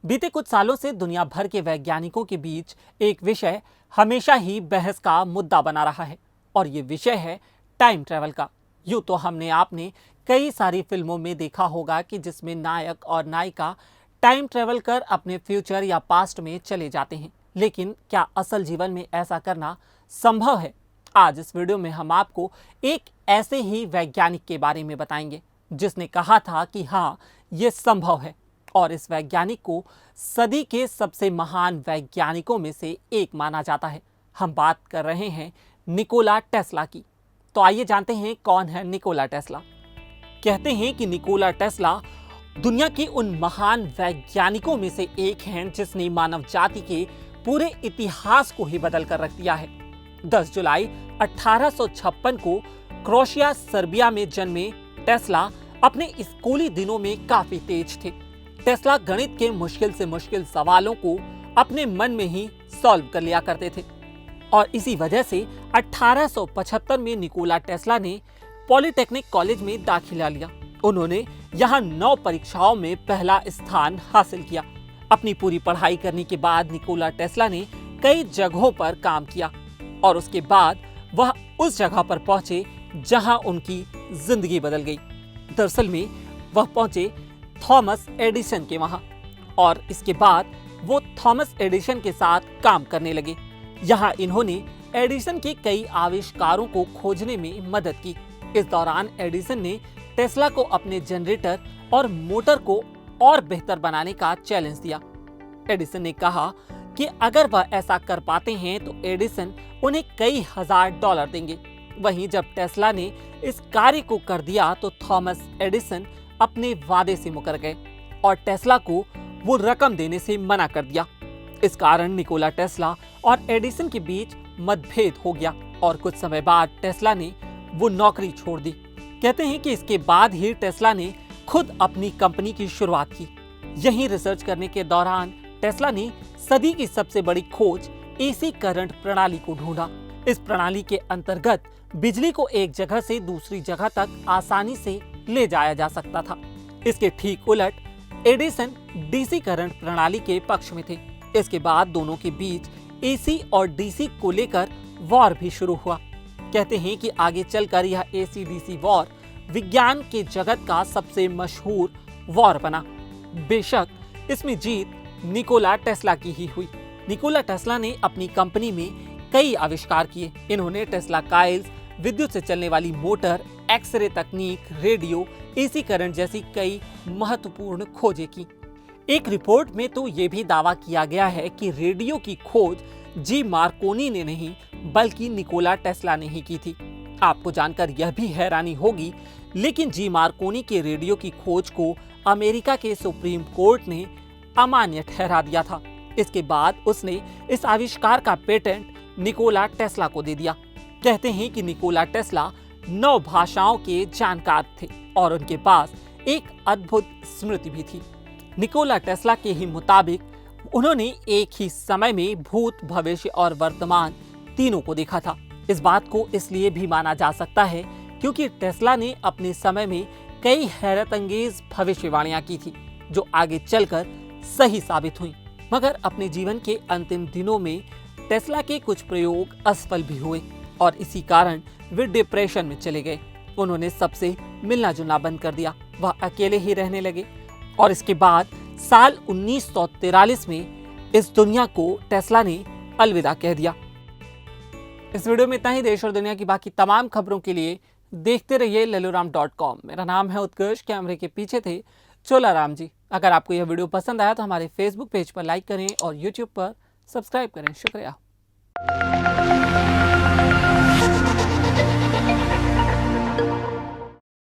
बीते कुछ सालों से दुनिया भर के वैज्ञानिकों के बीच एक विषय हमेशा ही बहस का मुद्दा बना रहा है और ये विषय है टाइम ट्रैवल का। यूं तो हमने आपने कई सारी फिल्मों में देखा होगा कि जिसमें नायक और नायिका टाइम ट्रैवल कर अपने फ्यूचर या पास्ट में चले जाते हैं, लेकिन क्या असल जीवन में ऐसा करना संभव है? आज इस वीडियो में हम आपको एक ऐसे ही वैज्ञानिक के बारे में बताएंगे जिसने कहा था कि हाँ, ये संभव है और इस वैज्ञानिक को सदी के सबसे महान वैज्ञानिकों में से एक माना जाता है। हम बात कर रहे हैं निकोला टेस्ला की। तो आइए जानते हैं कौन है निकोला टेस्ला। कहते हैं कि निकोला टेस्ला दुनिया के उन महान वैज्ञानिकों में से एक हैं जिसने मानव जाति के पूरे इतिहास को ही बदल कर रख दिया है। 10 जुलाई 1856 को क्रोएशिया सर्बिया में जन्मे टेस्ला अपने स्कूली दिनों में काफी तेज थे। टेस्ला गणित के मुश्किल से मुश्किल सवालों को अपने मन में ही सॉल्व कर लिया करते थे और इसी वजह से 1875 में निकोला टेस्ला ने पॉलिटेक्निक कॉलेज में दाखिला लिया। उन्होंने यहाँ 9 परीक्षाओं में पहला स्थान हासिल किया। अपनी पूरी पढ़ाई करने के बाद निकोला टेस्ला ने कई जगहों पर काम किया और उसके बाद वह उस जगह पर पहुंचे जहां उनकी जिंदगी बदल गई। दरअसल में वह पहुंचे थॉमस एडिसन के वहां और इसके बाद वो थॉमस एडिसन के साथ काम करने लगे। यहाँ इन्होंने एडिसन के कई आविष्कारों को खोजने में मदद की। इस दौरान एडिसन ने टेस्ला को अपने जनरेटर और मोटर को और बेहतर बनाने का चैलेंज दिया। एडिसन ने कहा कि अगर वह ऐसा कर पाते हैं तो एडिसन उन्हें कई $1000 देंगे। वहीं जब टेस्ला ने इस कार्य को कर दिया तो थॉमस एडिसन अपने वादे से मुकर गए और टेस्ला को वो रकम देने से मना कर दिया। इस कारण निकोला टेस्ला और एडिसन के बीच मतभेद हो गया और कुछ समय बाद टेस्ला ने वो नौकरी छोड़ दी। कहते हैं कि इसके बाद ही टेस्ला ने खुद अपनी कंपनी की शुरुआत की। यहीं रिसर्च करने के दौरान टेस्ला ने सदी की सबसे बड़ी खोज एसी करंट प्रणाली को ढूंढा। इस प्रणाली के अंतर्गत बिजली को एक जगह से दूसरी जगह तक आसानी से ले जाया जा सकता था। इसके ठीक उलट एडिसन डीसी करंट प्रणाली के पक्ष में थे। इसके बाद दोनों के बीच एसी और डीसी को लेकर वॉर भी शुरू हुआ। कहते हैं कि आगे चलकर यह एसी डीसी वॉर विज्ञान के जगत का सबसे मशहूर वॉर बना। बेशक इसमें जीत निकोला टेस्ला की ही हुई। निकोला टेस्ला ने अपनी कंपनी में कई आविष्कार किए। इन्होंने टेस्ला कॉइल्स, विद्युत से चलने वाली मोटर, एक्सरे तकनीक, रेडियो, एसी करंट जैसी कई महत्वपूर्ण खोजें की। एक रिपोर्ट में तो ये भी दावा किया गया है कि रेडियो की खोज जी मार्कोनी ने नहीं बल्कि निकोला टेस्ला ने ही की थी। आपको जानकर यह भी हैरानी होगी, लेकिन जी मार्कोनी के रेडियो की खोज को अमेरिका के सुप्रीम कोर्ट ने अमान्य ठहरा दिया था। इसके बाद उसने इस आविष्कार का पेटेंट निकोला टेस्ला को दे दिया। कहते हैं कि निकोला टेस्ला 9 भाषाओं के जानकार थे और उनके पास एक अद्भुत स्मृति भी थी। निकोला टेस्ला के ही मुताबिक उन्होंने एक ही समय में भूत, भविष्य और वर्तमान तीनों को देखा था। इस बात को इसलिए भी माना जा सकता है क्योंकि टेस्ला ने अपने समय में कई हैरत अंगेज भविष्यवाणियां की थी जो आगे चलकर सही साबित हुई। मगर अपने जीवन के अंतिम दिनों में टेस्ला के कुछ प्रयोग असफल भी हुए और इसी कारण वे डिप्रेशन में चले गए। उन्होंने सबसे मिलना जुलना बंद कर दिया। वह अकेले ही रहने लगे और इसके बाद साल 1943 में इस दुनिया को टेस्ला ने अलविदा कह दिया। इस वीडियो में इतना ही। देश और दुनिया की बाकी तमाम खबरों के लिए देखते रहिए leluram.com। मेरा नाम है उत्कर्ष। कैमरे के पीछे थे चोलाराम जी। अगर आपको यह वीडियो पसंद आया तो हमारे फेसबुक पेज पर लाइक करें और यूट्यूब पर सब्सक्राइब करें। शुक्रिया।